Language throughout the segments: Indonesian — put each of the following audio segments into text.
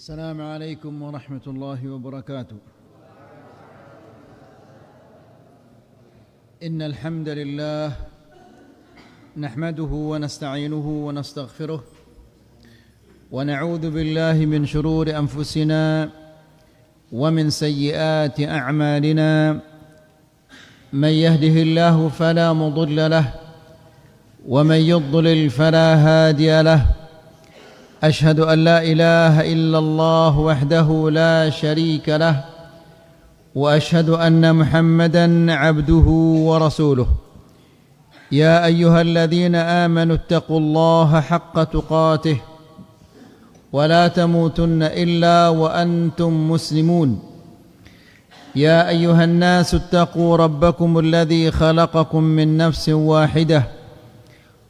السلام عليكم ورحمة الله وبركاته. إن الحمد لله نحمده ونستعينه ونستغفره ونعوذ بالله من شرور أنفسنا ومن سيئات أعمالنا. من يهده الله فلا مضل له ومن يضلل فلا هادي له. أشهد أن لا إله إلا الله وحده لا شريك له وأشهد أن محمدًا عبده ورسوله. يا أيها الذين آمنوا اتقوا الله حق تقاته ولا تموتن إلا وأنتم مسلمون. يا أيها الناس اتقوا ربكم الذي خلقكم من نفس واحدة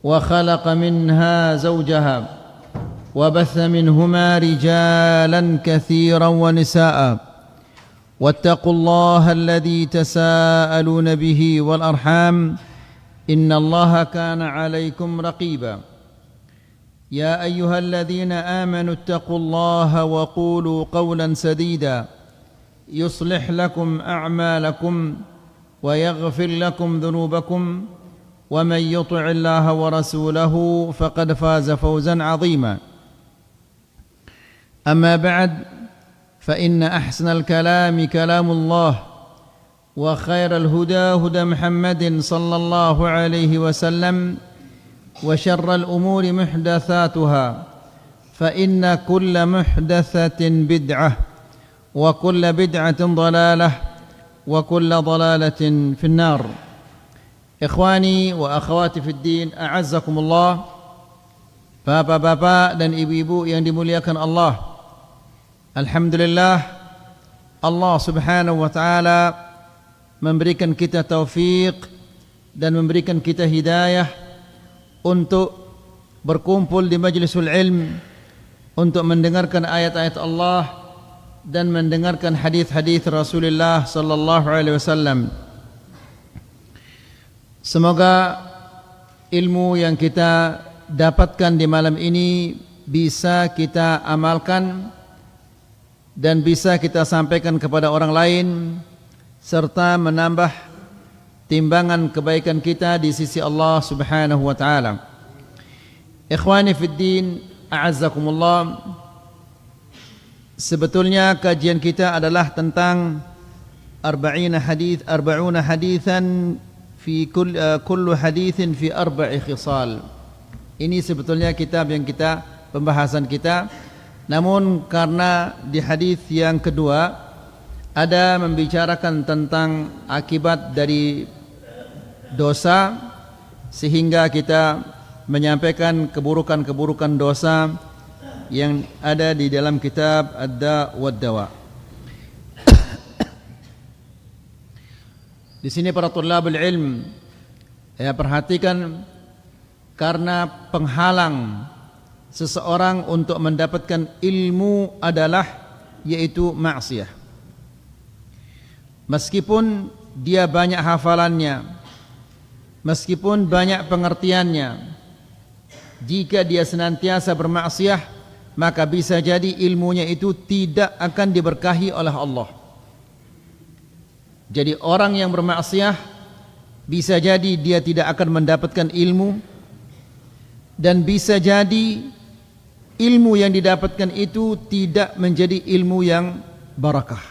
وخلق منها زوجها وبث منهما رجالا كثيرا ونساء. واتقوا الله الذي تساءلون به والأرحام إن الله كان عليكم رقيبا. يا أيها الذين آمنوا اتقوا الله وقولوا قولا سديدا يصلح لكم أعمالكم ويغفر لكم ذنوبكم ومن يطع الله ورسوله فقد فاز فوزا عظيما. أما بعد فإن أحسن الكلام كلام الله وخير الهدى هدى محمد صلى الله عليه وسلم وشر الأمور محدثاتها فإن كل محدثة بدعة وكل بدعة ضلالة وكل ضلالة في النار. Ikhwani wa akhwati fid din, a'azzakumullah. Bapak-bapak dan ibu-ibu yang dimuliakan Allah, alhamdulillah Allah subhanahu wa ta'ala memberikan kita taufik dan memberikan kita hidayah untuk berkumpul di majlisul ilm, untuk mendengarkan ayat-ayat Allah dan mendengarkan hadis-hadis Rasulullah sallallahu alaihi wasallam. Semoga ilmu yang kita dapatkan di malam ini bisa kita amalkan dan bisa kita sampaikan kepada orang lain serta menambah timbangan kebaikan kita di sisi Allah Subhanahu wa taala. Ikhwani fid din, a'azzakumullah. Sebetulnya kajian kita adalah tentang 40 haditsan fi kullu hadithin fi 4 khisal. Ini sebetulnya kitab yang pembahasan kita. Namun karena di hadis yang kedua ada membicarakan tentang akibat dari dosa, sehingga kita menyampaikan keburukan-keburukan dosa yang ada di dalam kitab Ad-Da' wad-Dawa. Di sini para thulabul ilm, ya, perhatikan, karena penghalang seseorang untuk mendapatkan ilmu adalah yaitu maksiyah. Meskipun dia banyak hafalannya, meskipun banyak pengertiannya, jika dia senantiasa bermaksiyah, maka bisa jadi ilmunya itu tidak akan diberkahi oleh Allah. Jadi orang yang bermaksiyah bisa jadi dia tidak akan mendapatkan ilmu, dan bisa jadi ilmu yang didapatkan itu tidak menjadi ilmu yang barakah.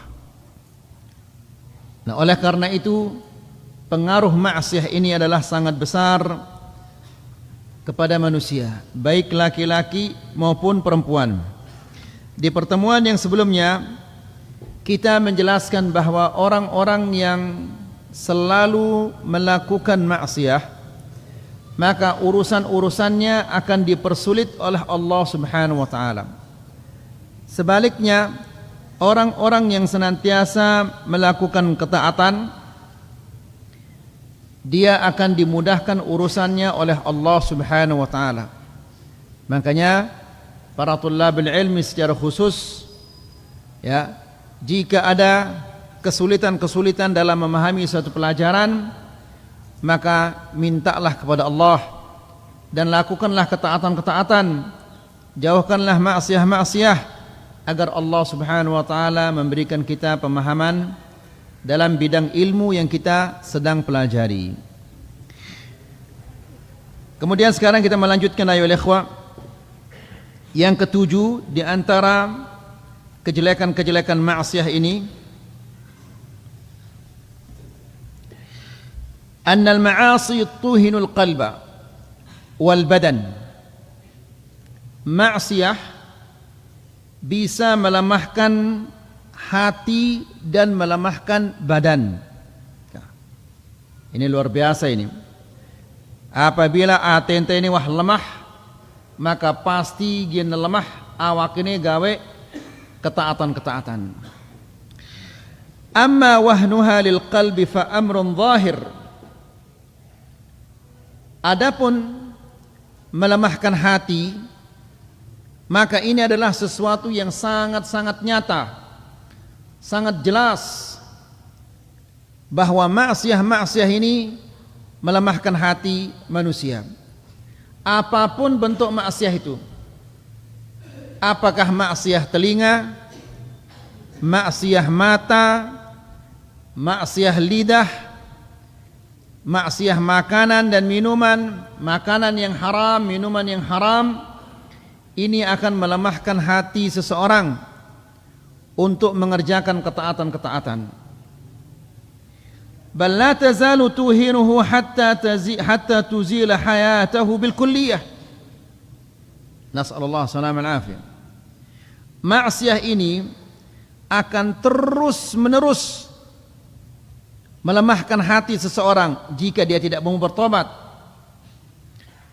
Nah, oleh karena itu pengaruh maksiyah ini adalah sangat besar kepada manusia, baik laki-laki maupun perempuan. Di pertemuan yang sebelumnya kita menjelaskan bahwa orang-orang yang selalu melakukan maksiyah, maka urusan-urusannya akan dipersulit oleh Allah Subhanahu wa taala. Sebaliknya, orang-orang yang senantiasa melakukan ketaatan, dia akan dimudahkan urusannya oleh Allah Subhanahu wa taala. Makanya para thulabul ilmi secara khusus, ya, jika ada kesulitan-kesulitan dalam memahami suatu pelajaran, maka mintalah kepada Allah dan lakukanlah ketaatan-ketaatan, jauhkanlah maksiat-maksiat, agar Allah Subhanahu wa taala memberikan kita pemahaman dalam bidang ilmu yang kita sedang pelajari. Kemudian sekarang kita melanjutkan ayol ikhwah yang ketujuh di antara kejelekan-kejelekan maksiyah ini, annal ma'asi tuhinul qalba wal badan. Maksiyah bisa melemahkan hati dan melemahkan badan. Ini luar biasa ini. Apabila atente ini wah lemah, maka pasti gin lemah awak ini gawe ketaatan-ketaatan. Amma wahnuha lil qalbi fa amrun zahir. Adapun melemahkan hati, maka ini adalah sesuatu yang sangat-sangat nyata, sangat jelas bahwa maksiyah ini melemahkan hati manusia. Apapun bentuk maksiyah itu, apakah maksiyah telinga, maksiyah mata, maksiyah lidah, maksiyah makanan dan minuman, makanan yang haram, minuman yang haram, ini akan melemahkan hati seseorang untuk mengerjakan ketaatan-ketaatan. Bal la tazalu tuhinuhu hatta tuzila hayatahu bil kulliyah. Nas'alullah salamal afiyah. Maksiyah ini akan terus-menerus melemahkan hati seseorang jika dia tidak mau bertobat.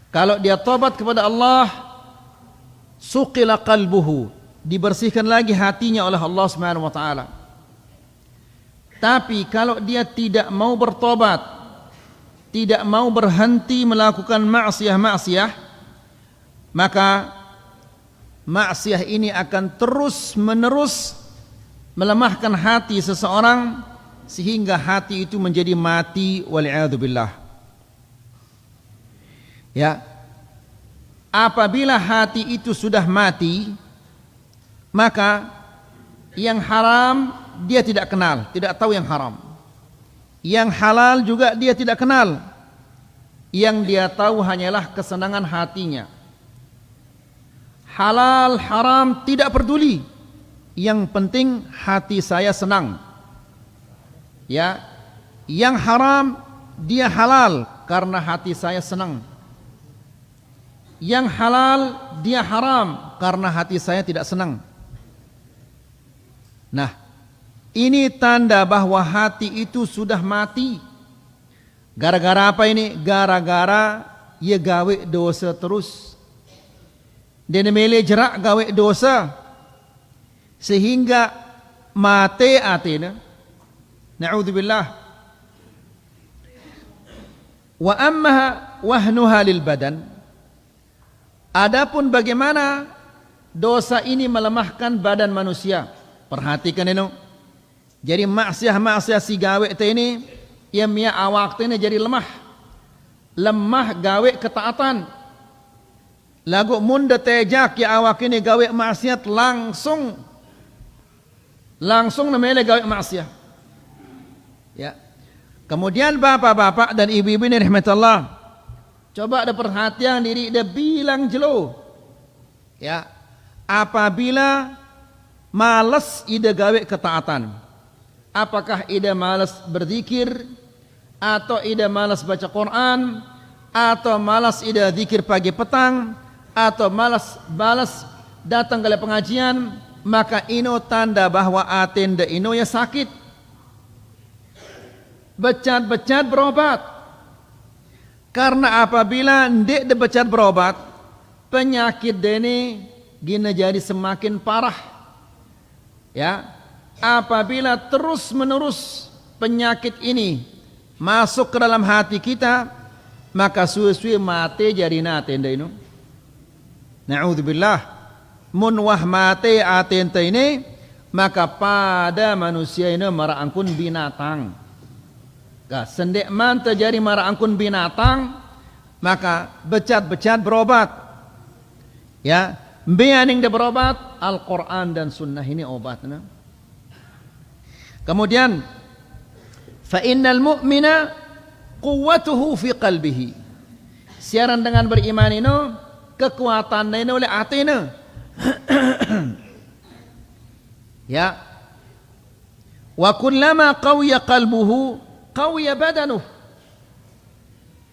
Kalau dia tobat kepada Allah, suqila qalbuhu, dibersihkan lagi hatinya oleh Allah Subhanahu wa taala. Tapi kalau dia tidak mau bertobat, tidak mau berhenti melakukan maksiyah, maka maksiyah ini akan terus-menerus melemahkan hati seseorang sehingga hati itu menjadi mati wal'iyadu billah. Ya. Apabila hati itu sudah mati, maka yang haram dia tidak kenal, tidak tahu yang haram. Yang halal juga dia tidak kenal. Yang dia tahu hanyalah kesenangan hatinya. Halal, haram tidak peduli. Yang penting hati saya senang. Ya, yang haram dia halal karena hati saya senang. Yang halal dia haram karena hati saya tidak senang. Nah, ini tanda bahwa hati itu sudah mati. Gara-gara apa ini? Gara-gara ia gawe dosa terus. Dia mele jerak gawe dosa sehingga mate atina. Na'udzubillah. Wa amma wahnuha lil badan. Adapun bagaimana dosa ini melemahkan badan manusia. Perhatikan ini. Jadi maksiyah si gawe te ini ia mia awak te ini jadi lemah. Lemah gawe ketaatan. Lagu munda tejak ya awak ini gawe maksiat langsung namanya gawe maksiat. Ya. Kemudian bapak-bapak dan ibu-ibu ini rahmatullah, coba ada perhatian diri dia bilang jelo. Ya. Apabila malas ida gawe ketaatan. Apakah ida malas berzikir, atau ida malas baca Quran, atau malas ida zikir pagi petang, atau malas datang ke pengajian, maka ino tanda bahwa atenda ino ya sakit. Becat-becat berobat. Karena apabila ndek de becat berobat, penyakit dene gina jadi semakin parah. Ya. Apabila terus-menerus penyakit ini masuk ke dalam hati kita, maka suwe-suwe mate jadi natenda ino. Na'udzubillah. Mun wah mate atenta ini, maka pada manusia ini maraangkun binatang. Sendek man terjadi maraangkun binatang, maka becat-becat berobat. Ya, Beaning dia berobat, Al-Quran dan Sunnah ini obatnya. Kemudian, fa innal mu'mina quwwatuhu fi qalbihi. Siaran dengan beriman ini, kekuatan ini oleh hatinya. Ya. Wa kullama qawiya qalbuhu, qawiya badanuh.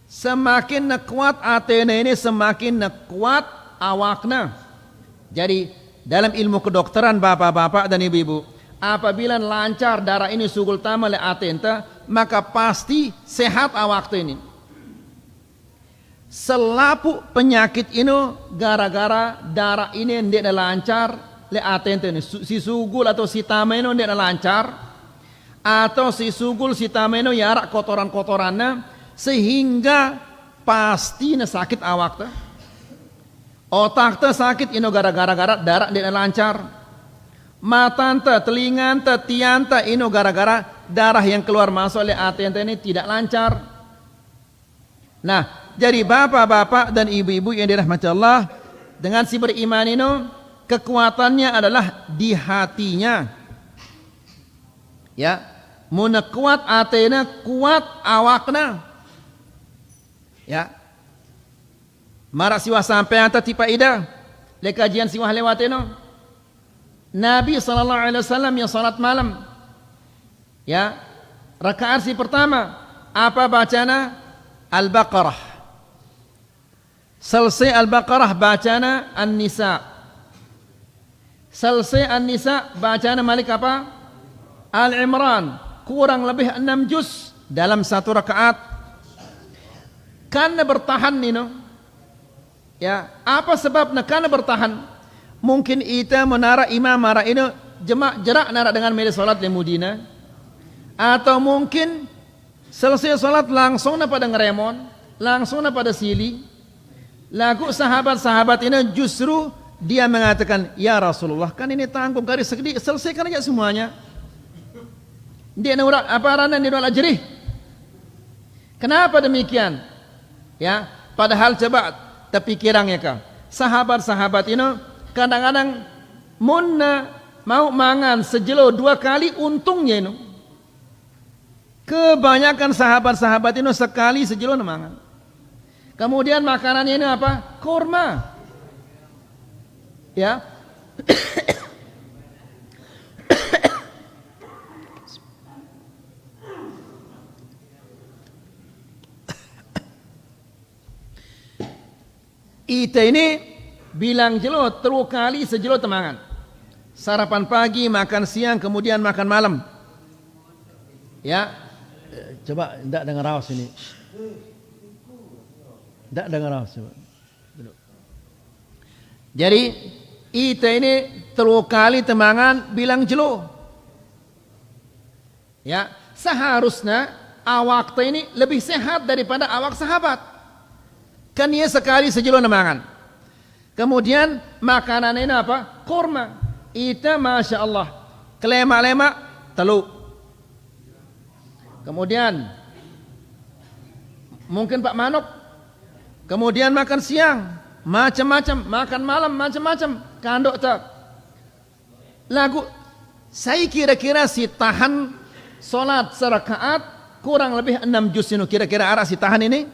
Semakin kuat hatinya ini, semakin kuat awaknya. Jadi dalam ilmu kedokteran bapak-bapak dan ibu-ibu, apabila lancar darah ini sugul tama le atenta, maka pasti sehat awak ini. Selapu penyakit ini gara-gara darah ini tidak lancar le atenta ini. Si sugul atau si tama ini tidak lancar, atau si sugul si tama ini yarak kotoran-kotorannya, sehingga pasti sakit awak tuh. Otak teh sakit ino gara-gara darah tidak lancar. Mata teh, telinga teh, tian teh ino gara-gara darah yang keluar masuk oleh hati ini tidak lancar. Nah, jadi bapak-bapak dan ibu-ibu yang dirahmati Allah, dengan si beriman ini kekuatannya adalah di hatinya. Ya, mun kuat hatinya, kuat awakna. Ya. Marak siwah sampai anta tipa ida le kajian siwah lewat eno. Nabi SAW yang salat malam, ya, rakaat si pertama apa bacana? Al-Baqarah. Selesai Al-Baqarah bacana An-Nisa. Selesai An-Nisa bacana Malik apa? Al-Imran. Kurang lebih 6 juz dalam satu rakaat. Karena bertahan ini. Ya, apa sebabnya? Karena bertahan. Mungkin kita menara imam marah ini jerak nara dengan media salat di Madinah, atau mungkin selesai salat langsung pada ngeremon, langsung pada sili. Lagu sahabat-sahabat ini justru dia mengatakan, ya Rasulullah, kan ini tanggung garis segede, selesaikan aja semuanya. Dia nura apa rana ni nura jerih. Kenapa demikian? Ya, padahal coba terpikirannya kah? Sahabat-sahabat ini kadang-kadang munna mau mangan sejelo 2 kali untungnya ini. Kebanyakan sahabat-sahabat ini sekali sejelo mangan. Kemudian makanannya ini apa? Kurma. Ya. Ita ini bilang jelo terus kali sejelo temangan. Sarapan pagi, makan siang, kemudian makan malam. Ya, coba tidak dengar awas ini. Tidak dengar awas coba. Jadi ita ini terus kali temangan bilang jelo. Ya, seharusnya awak ini lebih sehat daripada awak sahabat. Kan ia sekali sejelo nemangan. Kemudian makanan ini apa? Kurma. Ita Masya Allah kelema-lema teluk. Kemudian mungkin Pak Manuk. Kemudian makan siang macam-macam, makan malam macam-macam. Kandok tak. Lagu saya kira-kira si tahan solat serakaat kurang lebih 6 juz ini. Kira-kira arah si tahan ini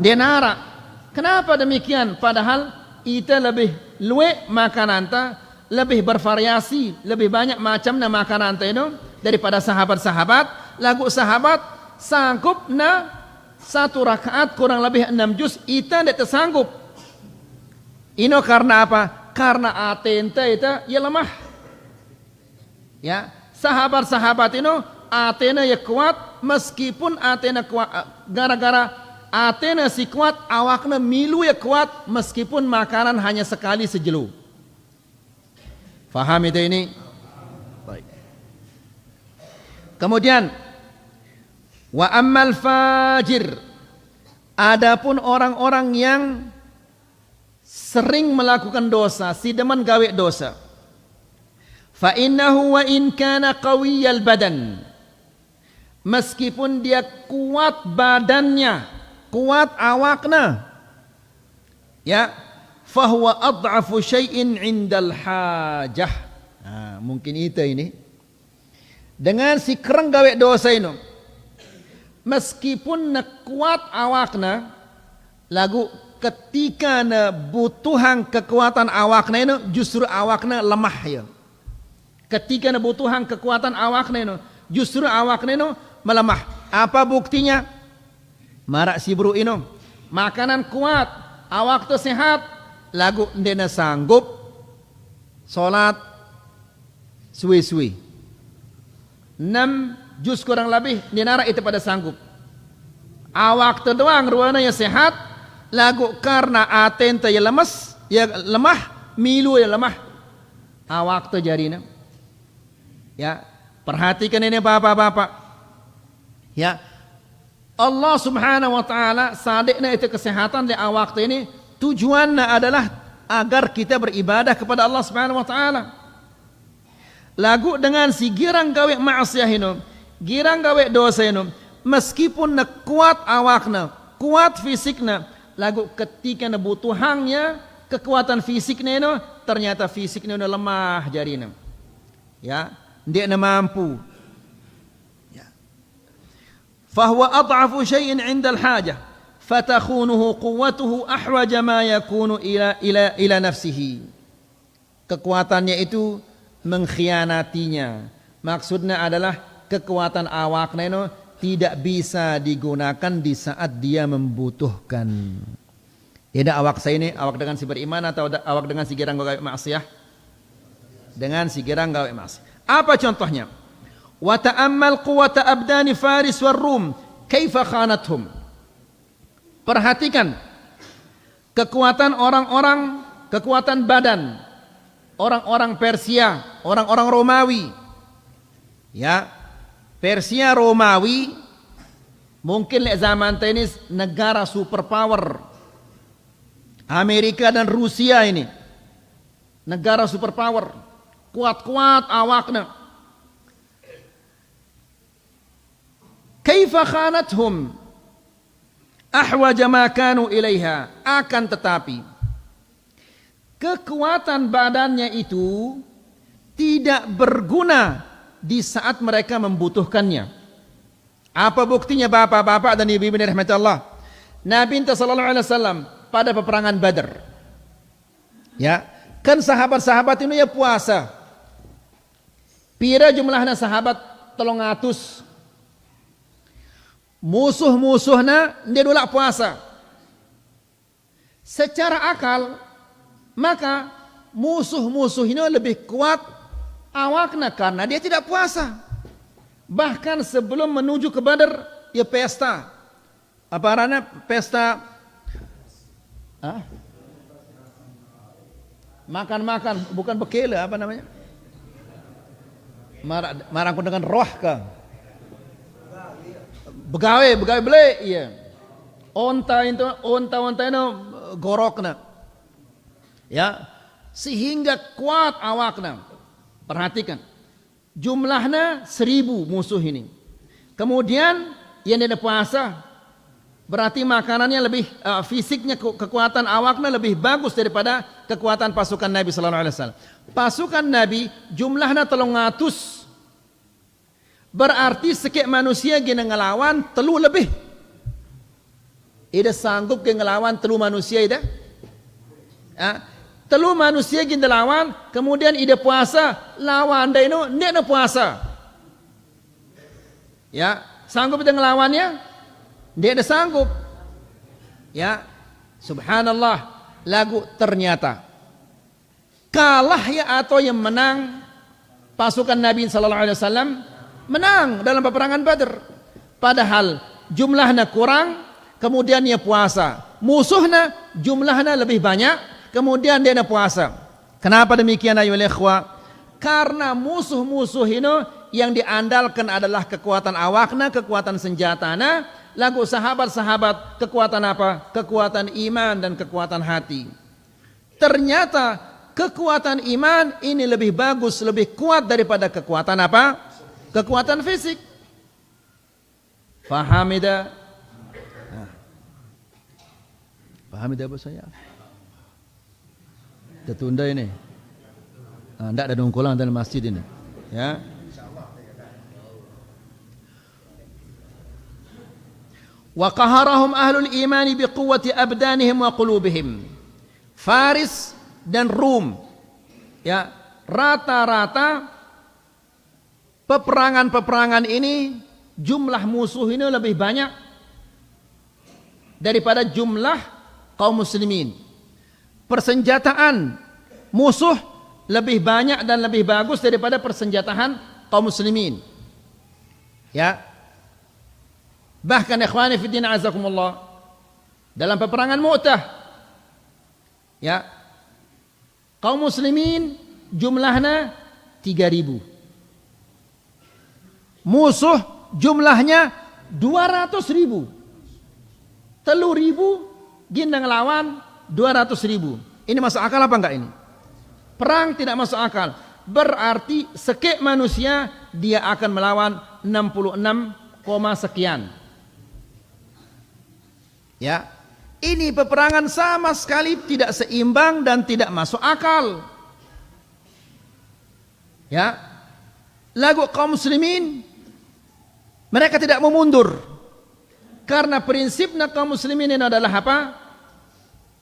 dia nara. Kenapa demikian? Padahal kita lebih luwe makanan ta, lebih bervariasi, lebih banyak macamnya makanan ta itu daripada sahabat-sahabat. Lagu sahabat sanggup na satu rakaat kurang lebih 6 juz, kita tidak tersanggup. Ini karena apa? Karena atenta itu ya lemah. Ya, sahabat-sahabat ini atena ya kuat, meskipun atena kuat gara-gara Atena si kuat, awakna milu ya kuat, meskipun makanan hanya sekali sejelu. Faham itu ini? Baik. Kemudian, wa ammal fajir. Adapun orang-orang yang sering melakukan dosa, si demen gawe dosa. Fa innahu wa in kana qawiyal badan. Meskipun dia kuat badannya, kuat awakna, ya, fahuwa ad'afu syai'in 'indal hajah. Nah, mungkin itu ini. Dengan si kereng gawe dosa ini, meskipun na kuat awakna, lagu ketika na butuhan kekuatan awakna ini, justru awakna lemah ya. Ketika na butuhan kekuatan awakna ini, justru awakna ini melemah. Apa buktinya? Marak si bro ini, makanan kuat, awak tu sehat, lagu ndena sanggup solat suwi-suwi 6 juz kurang lebih dinara itu pada sanggup. Awak tu doang ruana ya sehat, lagu karena aten tu ya lemas, ya lemah, milu ya lemah. Awak tu jarina. Ya, perhatikan ini bapak-bapak. Ya, Allah Subhanahu wa taala sadekna itu kesehatan di awak tu ini tujuannya adalah agar kita beribadah kepada Allah Subhanahu wa taala. Lagu dengan si girang gawe maksiat ini, girang gawe dosa ini, meskipun na kuat awakna, kuat fisikna, lagu ketika na butuhannya kekuatan fisiknya ini, ternyata fisiknya ini lemah jarina. Ya, dia na mampu. Ya. Fahuwa ad'afu syai'in 'indal hajah. Fatakhunuhu quwwatuhu ahwaja ma yakunu ila nafsihi. Kekuatannya itu mengkhianatinya. Maksudnya adalah kekuatan awakna itu tidak bisa digunakan di saat dia membutuhkan. Tidak awak saya ini, awak dengan si beriman atau awak dengan si girang gawe maksiat? Dengan si girang gawe maksiat. Apa contohnya? Wa ta'ammal quwwata abdani Faris war Rum, kaifa khanathum. Perhatikan kekuatan orang-orang, kekuatan badan orang-orang Persia, orang-orang Romawi. Ya, Persia Romawi mungkin lek zaman tenis negara superpower. Amerika dan Rusia ini negara superpower, kuat-kuat awakna. Kaifa khanathum ahwaja ma kanu ilaiha, akan tetapi kekuatan badannya itu tidak berguna di saat mereka membutuhkannya. Apa buktinya bapak-bapak dan ibu-ibu rahmat Allah? Nabi sallallahu alaihi wasallam pada peperangan Badar. Ya, kan sahabat-sahabat itu ya puasa. Pira jumlahnya sahabat 300. Musuh-musuhnya dia dulak puasa. Secara akal, maka musuh-musuh ini lebih kuat awakna karena dia tidak puasa. Bahkan sebelum menuju ke Badar, ya pesta. Apa namanya? Pesta makan-makan, bukan bekele, apa namanya? Marangku dengan roh kah? Begawe beli, iya. Onta itu gorokna. Ya, sehingga kuat awakna. Perhatikan, jumlahnya 1000 musuh ini. Kemudian yang ada puasa, berarti makanannya lebih fisiknya, kekuatan awakna lebih bagus daripada kekuatan pasukan Nabi sallallahu alaihi wasallam. Pasukan Nabi jumlahnya 300. Berarti sekek manusia gina ngelawan telu lebih. Ida sanggup ke ngelawan telu manusia ida? Telu manusia gina lawan, kemudian ida puasa, lawan dah ino ndak na puasa. Ya, sanggup ida ngelawannya? Ndak ada sanggup. Ya, subhanallah, lagu ternyata kalah ya atau yang menang pasukan Nabi sallallahu alaihi wasallam menang dalam peperangan Badar. Padahal jumlahnya kurang, kemudian dia puasa. Musuhnya jumlahnya lebih banyak, kemudian dia puasa. Kenapa demikian ayolah ikhwah? Karena musuh-musuh ini yang diandalkan adalah kekuatan awakna, kekuatan senjatana. Lagu sahabat-sahabat kekuatan apa? Kekuatan iman dan kekuatan hati. Ternyata kekuatan iman ini lebih bagus, lebih kuat daripada kekuatan apa? Kekuatan fisik. Faham ida? Paham ida apa saya? Tertunda ini. Tidak ada dongkolang dalam masjid ini. Ya. Wa qaharahum ahlul imani biquwwati abdanihim wa qulubihim. Faris dan Rum, ya, rata-rata peperangan ini jumlah musuh ini lebih banyak daripada jumlah kaum muslimin. Persenjataan musuh lebih banyak dan lebih bagus daripada persenjataan kaum muslimin. Ya. Bahkan ikhwani fi din azakumullah, dalam peperangan Mu'tah, ya, kaum muslimin jumlahnya 3.000. Musuh jumlahnya 200.000. 3.000 gindang lawan 200.000. Ini masuk akal apa enggak ini? Perang tidak masuk akal. Berarti sekek manusia dia akan melawan 66, sekian. Ya, ini peperangan sama sekali tidak seimbang dan tidak masuk akal. Ya, lagu kaum muslimin mereka tidak mau mundur karena prinsipnya kaum muslimin ini adalah apa?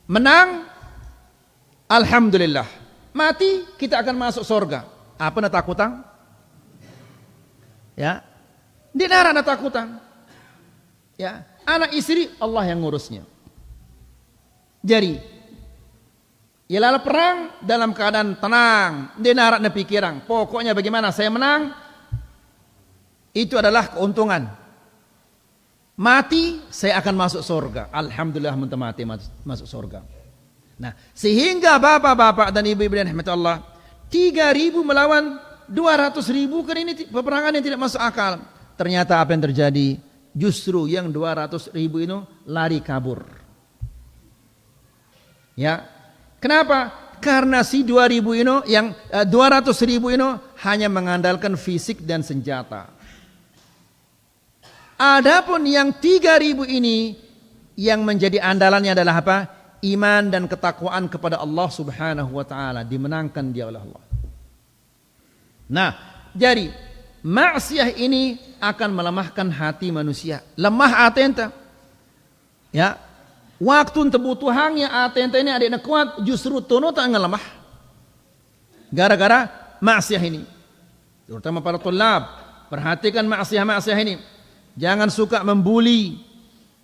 Menang, alhamdulillah. Mati kita akan masuk surga. Apa nak takutan? Ya, di neraka nak takutan. Ya, anak istri Allah yang ngurusnya. Jadi, ialah perang dalam keadaan tenang, di narak na pikiran. Pokoknya bagaimana saya menang, itu adalah keuntungan. Mati, saya akan masuk surga. Alhamdulillah mentah mati masuk surga. Nah, sehingga bapak-bapak dan ibu-ibu yang rahmat Allah, 3.000 melawan 200.000, kan ini peperangan yang tidak masuk akal. Ternyata apa yang terjadi? Justru yang 200.000 itu lari kabur. Ya, kenapa? Karena si 2.000 ini, yang 200.000 ini hanya mengandalkan fisik dan senjata. Adapun yang 3.000 ini yang menjadi andalannya adalah apa? Iman dan ketakwaan kepada Allah Subhanahu wa taala, dimenangkan dia oleh Allah. Nah, jadi maksiat ini akan melemahkan hati manusia. Lemah atenta. Ya. Waktu kebutuhannya atenta ini adiknya kuat, justru tono tak lemah. Gara-gara maksiat ini. Terutama para tulab, perhatikan maksiat ini. Jangan suka membuli,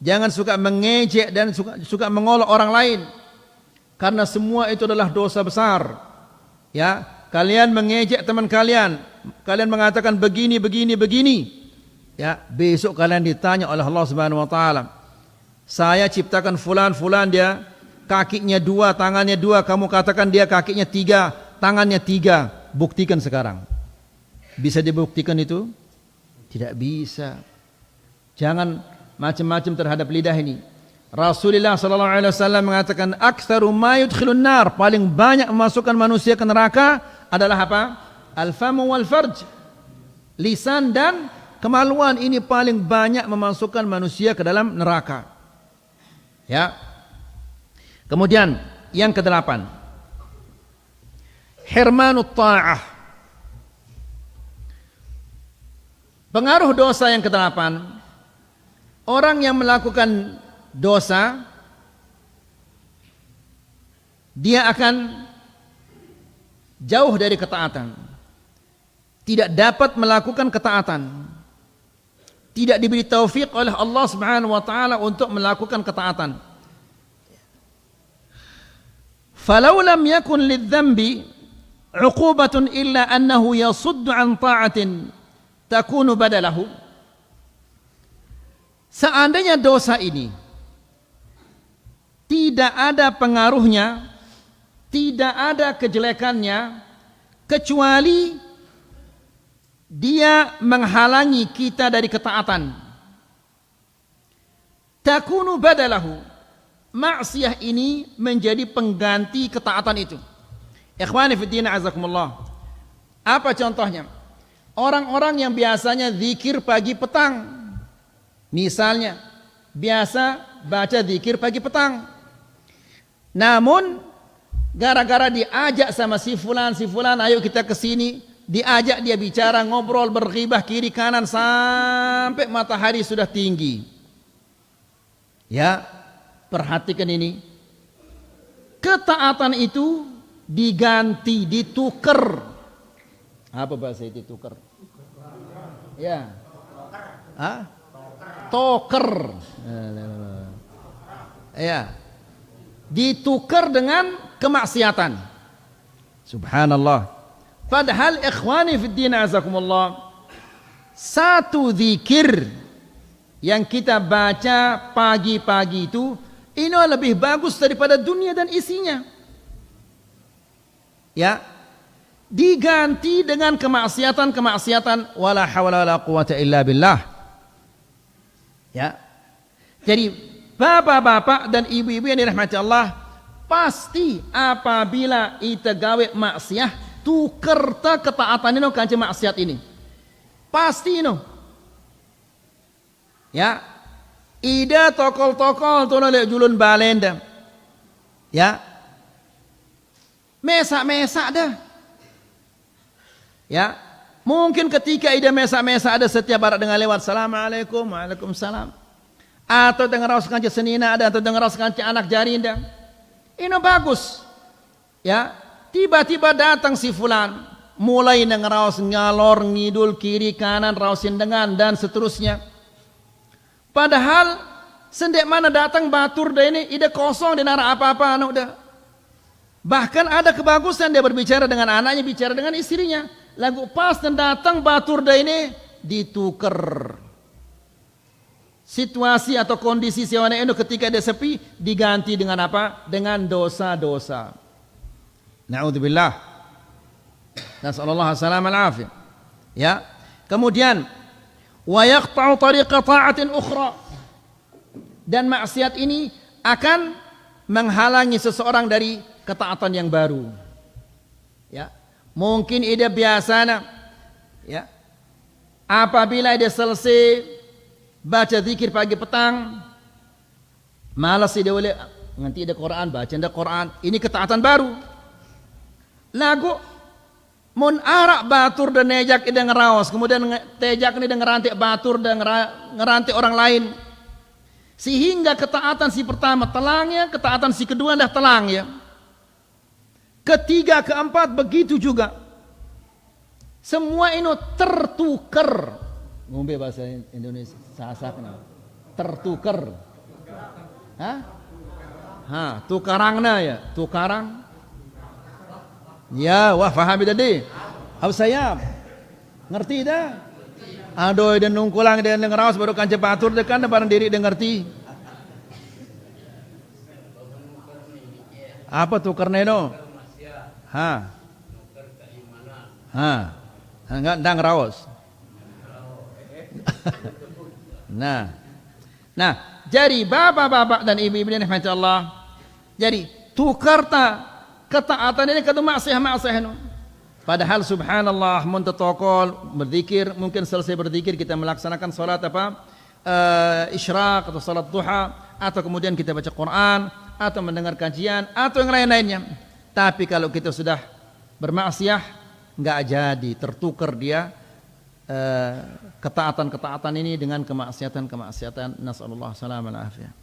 jangan suka mengejek dan suka mengolok orang lain. Karena semua itu adalah dosa besar. Ya, kalian mengejek teman kalian, kalian mengatakan begini. Ya, besok kalian ditanya oleh Allah Subhanahu wa taala. Saya ciptakan fulan dia kakinya 2, tangannya 2, kamu katakan dia kakinya 3, tangannya 3. Buktikan sekarang. Bisa dibuktikan itu? Tidak bisa. Jangan macam-macam terhadap lidah ini. Rasulullah sallallahu alaihi wasallam mengatakan aktsaru ma yudkhilun nar, paling banyak memasukkan manusia ke neraka adalah apa? Al-famu wal farj. Lisan dan kemaluan ini paling banyak memasukkan manusia ke dalam neraka. Ya. Kemudian yang ke-8. Hirmanut ta'ah. Pengaruh dosa yang ke-8. Orang yang melakukan dosa, dia akan jauh dari ketaatan. Tidak dapat melakukan ketaatan. Tidak diberi taufik oleh Allah Subhanahu wa taala untuk melakukan ketaatan. Falau lam yakun lidz-dzambi 'uqubatun illa annahu yasuddu 'an ta'atin takunu badalahu. Seandainya dosa ini tidak ada pengaruhnya, tidak ada kejelekannya, kecuali dia menghalangi kita dari ketaatan. Takunu badalahu. Maksiat ini menjadi pengganti ketaatan itu. Ikhwani fi din azakumullah. Apa contohnya? Orang-orang yang biasanya zikir pagi petang. Misalnya, biasa baca zikir pagi petang. Namun gara-gara diajak sama si fulan, ayo kita ke sini, diajak dia bicara, ngobrol, berghibah kiri kanan sampai matahari sudah tinggi. Ya, perhatikan ini. Ketaatan itu diganti, ditukar. Apa bahasa itu tukar? Ya. Hah? Toker. Ya. Ditukar dengan kemaksiatan. Subhanallah. Padahal ikhwani fid din azakumullah, satu zikir yang kita baca pagi-pagi itu ini lebih bagus daripada dunia dan isinya. Ya. Diganti dengan kemaksiatan wala hawla wala quwata illa billah. Ya. Jadi bapak-bapak dan ibu-ibu yang dirahmati Allah, pasti apabila ita gawe maksiat, tukerta ketaatan ini kanci maksiat ini. Pasti ini. Ya. Ida tokol-tokol tu oleh julun balenda. Ya. Mesak-mesak dah. Ya. Mungkin ketika ida mesak-mesak ada setiap barat dengan lewat Assalamualaikum, Waalaikumsalam. Atau dengar raus kanci senina ada, atau dengar raus kanci anak jarinda. Ini bagus. Ya. Tiba-tiba datang si fulan, mulai dengar raus ngalor ngidul kiri kanan rausin dengan dan seterusnya. Padahal sendek mana datang batur dah ini ida kosong di nara apa-apa anu dah. Bahkan ada kebagusan dia berbicara dengan anaknya, bicara dengan istrinya. Lagu pas dan datang batur dah ini ditukar. Situasi atau kondisi sewana itu ketika dia sepi diganti dengan apa? Dengan dosa-dosa. Na'udzubillah. Nasallallahu alaihi wasallam al-afiyah. Ya. Kemudian wa yaqta'u tariqa ta'atin ukhra. Dan maksiat ini akan menghalangi seseorang dari ketaatan yang baru. Ya. Mungkin ide biasana ya. Apabila dia selesai baca zikir pagi petang, malas dia boleh nanti ada Quran, baca ada Quran. Ini ketaatan baru. Lagu mun arak batur dan nejak ida ngeraos, kemudian tejak ni dengan rantik batur dan ngerantik orang lain. Sehingga ketaatan si pertama telangnya, ketaatan si kedua dah telang ya. Ketiga, keempat begitu juga. Semua ini tertukar. Ngombe bahasa Indonesia sasak kenapa? Tertukar. Hah? Ha, tukarangna ya, tukarang. Ya, wah faham tadi. Apa saya? Ngerti dah? Aduh, dan nungkulang dan ngerawas baru kanca batur dekan barang diri dia ngerti. Apa tukar neno? Ha. Ha. Enggak ndang raos. Nah, jadi bapak-bapak dan ibu-ibu yang dirahmati Allah, jadi tukarta ketaatan ini kata maksiat itu. Padahal subhanallah mun tataqal berzikir, mungkin selesai berzikir kita melaksanakan salat apa? Isyraq atau salat duha, atau kemudian kita baca Quran atau mendengar kajian atau yang lain-lainnya. Tapi kalau kita sudah bermaksiat enggak jadi, tertukar dia ketaatan-ketaatan ini dengan kemaksiatan-kemaksiatan. Nasallallahu salam al afiyah.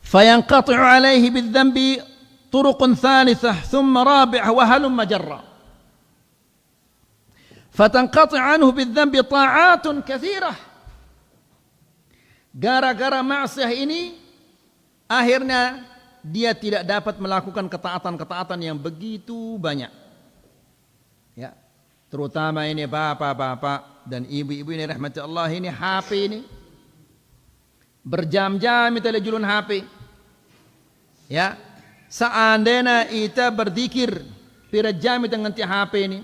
Fayanqati'u alaihi bidzambi turuqun thalithah thumma rabi'ah wa halumma jarra. Fatanqati' anhu bidzambi ta'atun katsirah. Gara-gara maksiat ini akhirnya dia tidak dapat melakukan ketaatan-ketaatan yang begitu banyak. Ya. Terutama ini bapak-bapak dan ibu-ibu ini rahmati Allah, ini HP ini berjam-jam kita julun HP. Ya, seandainya kita berzikir pira jam kita nganti HP ini,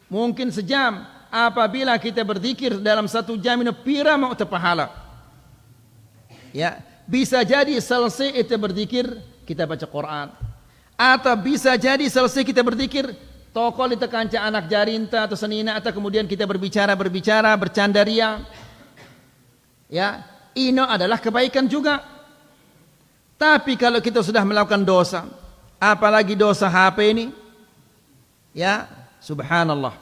mungkin sejam. Apabila kita berzikir dalam satu jam ini pira mau terpahala. Ya, bisa jadi selesai kita berzikir kita baca Quran, atau bisa jadi selesai kita berzikir tokol itu kanca anak jarinta atau senina, atau kemudian kita berbicara bercandaria. Ya, ini adalah kebaikan juga. Tapi kalau kita sudah melakukan dosa, apalagi dosa HP ini. Ya, subhanallah.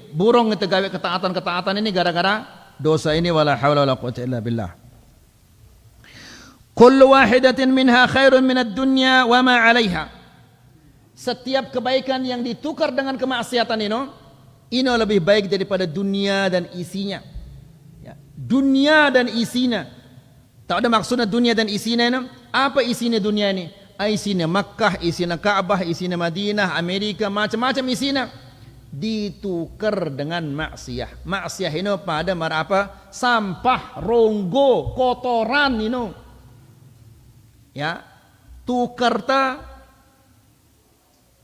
Burung itu gawe ketaatan-ketaatan ini gara-gara dosa ini. Wala haula wala quwwata illa billah. Kullu wahidatin minha khairun minad dunya wa ma 'alaiha. Setiap kebaikan yang ditukar dengan kemaksiatan ini lebih baik daripada dunia dan isinya. Ya, dunia dan isinya. Tak ada maksudnya dunia dan isinya ini. Apa isinya dunia ini? Isinya Makkah, isinya Ka'bah, isinya Madinah, Amerika, macam-macam isinya. Ditukar dengan maksiat. Maksiat ini pada apa? Sampah, ronggo, kotoran ini. Ya, tukar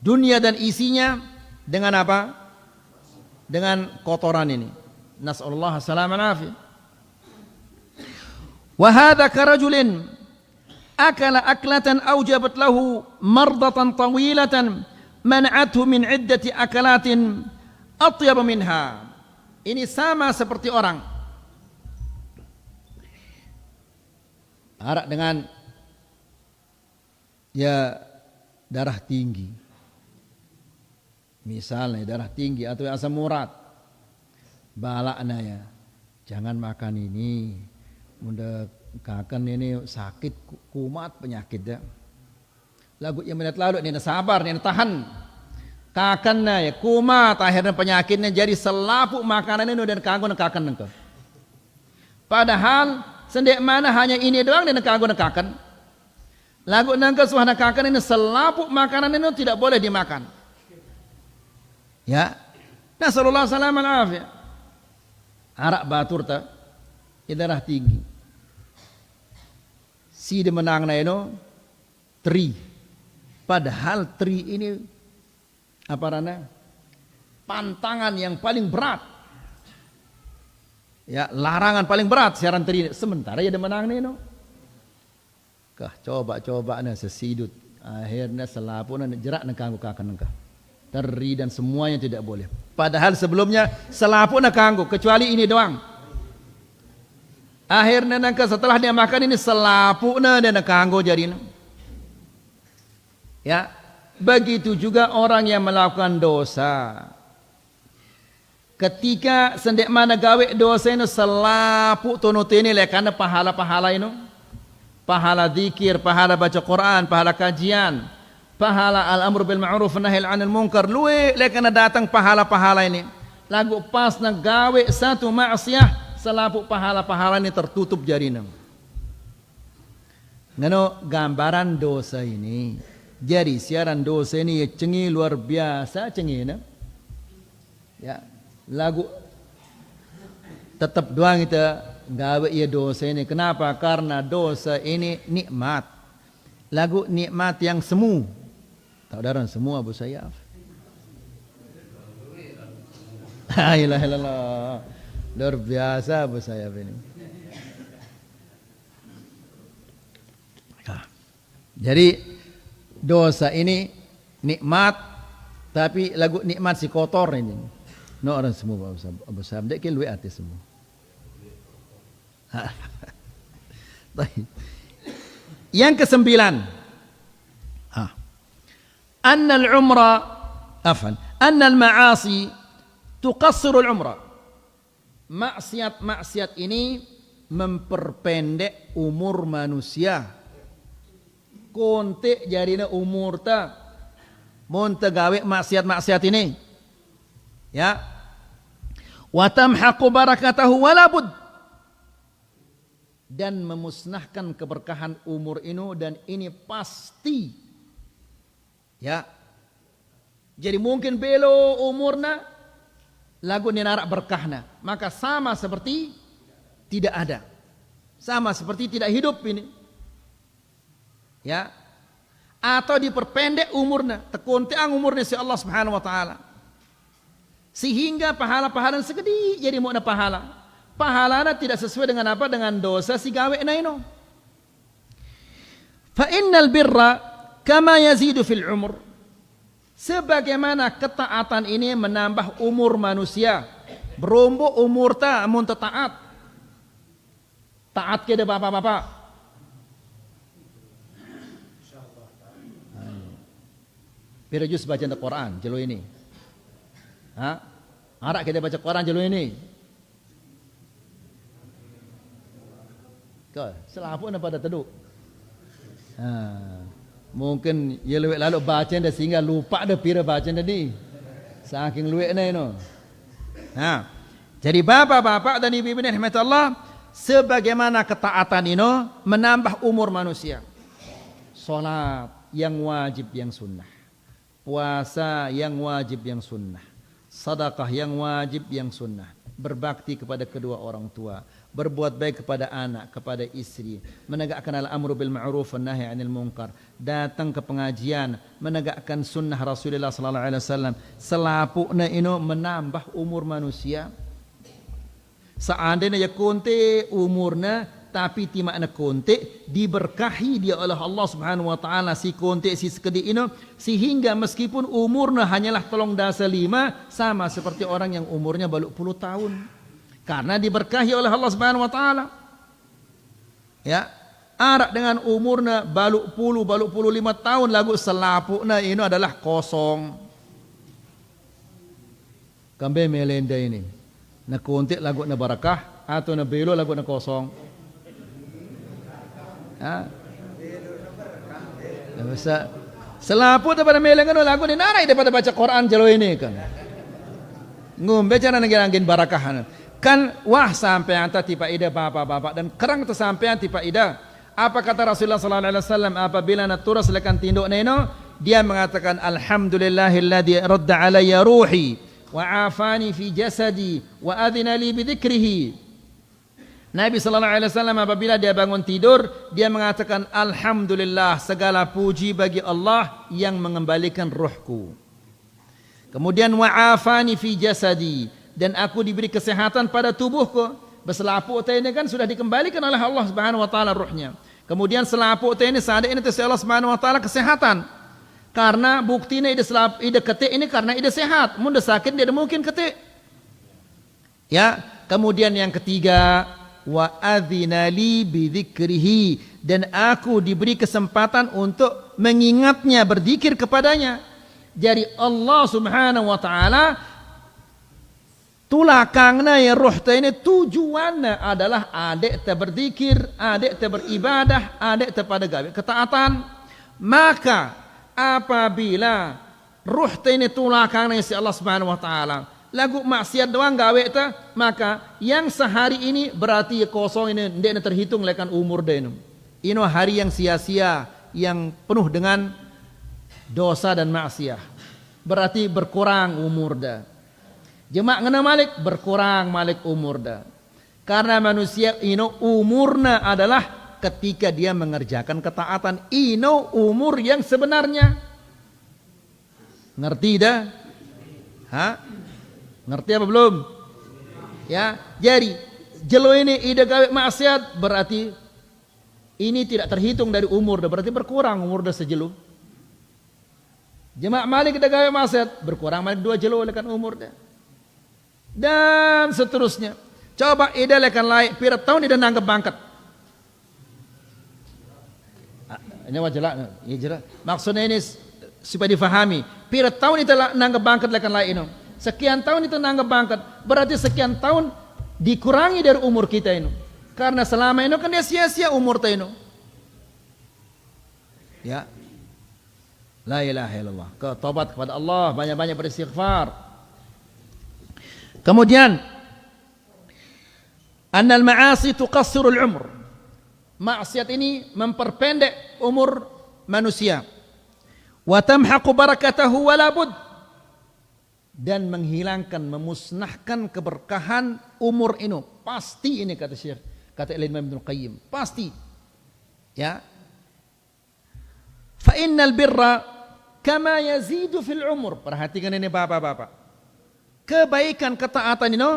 dunia dan isinya dengan apa? Dengan kotoran ini. Nas'alullah salaman afi. Wa hadha karajulin akala aklatan awjabat lahu mardatan tawilatan man'athu min iddati akalatin atyab minha. Ini sama seperti orang arak dengan ya darah tinggi. Misalnya darah tinggi atau asam urat. Balakna ya, jangan makan ini. Mudah kakan ini sakit, kumat penyakit ya. Lagu yang menit lalu ini sabar, ini tahan. Kakannya ya kumat, akhirnya penyakitnya jadi selapuk makanan ini dan kanggo kakan engkau. Padahal sendek mana hanya ini doang dan kanggo kakan. Lagu nangka suhana kakan ini selapuk makanan ini tidak boleh dimakan. Ya, nasallallahu salaman afiyah. Arak batur ta, darah tinggi. Si dia menang na tri. Padahal tri ini apa rana? Pantangan yang paling berat. Ya, larangan paling berat siaran tri. Sementara dia menang na Kah coba-coba na sesidut. Akhirnya selapuna jerak na kanggo kakan engkau. Teri dan semuanya tidak boleh. Padahal sebelumnya selapuk nak kanggo kecuali ini doang. Akhirnya nangka setelah dia makan ini selapukna dia nak kanggo jadi. Ya, begitu juga orang yang melakukan dosa. Ketika sendek mana gawe dosa ini selapuk tonotene lekana pahala-pahala ini. Pahala zikir, pahala baca Quran, pahala kajian. Pahala al-amr bil ma'ruf nahi 'anil munkar luwe lekana datang pahala-pahala ini. Lagu pas na gawe satu maksiat selapuk pahala-pahala ini tertutup jarina. Ngano gambaran dosa ini. Jadi siaran dosa ini cengi luar biasa cengi na. Ya, lagu tetap doang itu gawe ia dosa ini. Kenapa? Karena dosa ini nikmat. Lagu nikmat yang semu. Tak ada semua Abu Sayyaf. La ilaha illallah. Luar biasa Abu Sayyaf ini. Jadi dosa ini nikmat, tapi lagu nikmat si kotor ini. No orang semua Abu Sayyaf. Dia luwe hati semua. Yang kesembilan. أن العمر أن المعاصي تقصر العمر. Maksiat ini memperpendek umur manusia. Kontek jadinya umur ta. Monta gawe maksiat ini. Ya. Wa tamhaqu barakatahu wala bud. Dan memusnahkan keberkahan umur ini dan ini pasti. Ya, jadi mungkin belo umurna lagu ninarak berkahna, maka sama seperti tidak ada, sama seperti tidak hidup ini. Ya, atau diperpendek umurna, tekunteang umurnya si Allah Subhanahu Wa Taala, sehingga pahala-pahala segede jadi mau pahala, pahalana tidak sesuai dengan apa dengan dosa si gawe naino. Fa innal birra kama yazidu fil umur. Sebagaimana ketaatan ini menambah umur manusia. Berombo umur ta amun taat. Taat ke bapak-bapak. Pira juz baca Quran jelo ini. Ha? Arak kita baca Quran jelo ini. Kau selaput na pada teduk. Ha. Mungkin ya luwek lalu baca dah sehingga lupa dah pira baca tadi. Saking luwek na ino. Ha. Jadi bapak-bapak dan ibu-ibu yang dirahmati Allah, sebagaimana ketaatan ini menambah umur manusia. Salat yang wajib yang sunnah, puasa yang wajib yang sunnah, sedekah yang wajib yang sunnah, berbakti kepada kedua orang tua, berbuat baik kepada anak, kepada istri, menegakkan al-amru bil ma'ruf wan nahi 'anil munkar, datang ke pengajian, menegakkan sunnah Rasulullah sallallahu alaihi wasallam. Selapukna ino menambah umur manusia. Seandainya ya konte umurna tapi timakna konte diberkahi dia oleh Allah Subhanahu wa taala si konte si sekedi ino, sehingga meskipun umurna hanyalah 35 sama seperti orang yang umurnya baru 10 tahun. Karena diberkahi oleh Allah Subhanahu wa taala. Ya, arak dengan umurna balu 5 tahun lagu selapukna ini adalah kosong. Kambe melenda ini. Na konti lagu na barakah atau na belo lagu na kosong. Ha? Masa selaput daripada meleng kan lagu ni narai daripada baca Quran jalo ini kan. Ngombe cara nangin barakah. Kan wah sampai anta tipa ida bapak-bapak dan kerang tersampean tipa ida. Apa kata Rasulullah sallallahu alaihi wasallam apabila naturas lekan tinduk neno, dia mengatakan alhamdulillahilladzi radda alayya ruhi wa afani fi jasadi wa adhina li bidzikrihi. Nabi sallallahu alaihi wasallam apabila dia bangun tidur, dia mengatakan alhamdulillah, segala puji bagi Allah yang mengembalikan ruhku. Kemudian wa afani fi jasadi, dan aku diberi kesehatan pada tubuhku. Berselapuk ini kan sudah dikembalikan oleh Allah Subhanahu wa taala ruhnya. Kemudian selapuk ini sadar ini tes Allah Subhanahu wa taala kesehatan. Karena buktinya ide ketik ini karena ide sehat. Mun sakit dia mungkin ketik. Ya, kemudian yang ketiga wa adzina li bidzikrihi, dan aku diberi kesempatan untuk mengingatnya, berzikir kepadanya. Jadi Allah Subhanahu wa taala tulakangna ya ruh ini tujuannya adalah adek te berzikir, adek te beribadah, adek te pada gawe ketaatan. Maka apabila ruh ini tulakangna si Allah Subhanahu wa taala lagu maksiat doang gawe ta, maka yang sehari ini berarti kosong ini ndek terhitung lekan umur denu. Ini hari yang sia-sia, yang penuh dengan dosa dan maksiat. Berarti berkurang umur dah. Jemaah ngena malik berkurang malik umur dah. Karena manusia ini umurna adalah ketika dia mengerjakan ketaatan. Ino umur yang sebenarnya. Ngerti dah? Ha? Ngerti apa belum? Ya, jadi jelo ini ida gawe maksiat berarti ini tidak terhitung dari umur dah, berarti berkurang umur dah sejelo. Jemaah malik ida gawe maksiat berkurang malik 2 jelo lekan umur dah. Dan seterusnya. Coba ida lekan lain pira tahun ida nanggap bangkat. Ini wajar, ya jelas. Maksudnya ini supaya difahami. Pira tahun itu nanggap bangkat lekan lain ini. Sekian tahun itu nanggap bangkat. Berarti sekian tahun dikurangi dari umur kita ini. Karena selama ini kan dia sia-sia umur kita ini. Ya. La ilaha illallah. Taubat kepada Allah, banyak-banyak beristighfar. Kemudian annal ma'asi tuqassirul umr. Maksiat ini memperpendek umur manusia. Wa tamhaqu barakatahu wala bud, dan menghilangkan, memusnahkan keberkahan umur ini. Pasti ini kata Syekh, kata Imam Ibnu Qayyim, pasti. Ya. Fa innal birra kama yazidu fil umur. Perhatikan ini bapak-bapak. Kebaikan ketaatan ini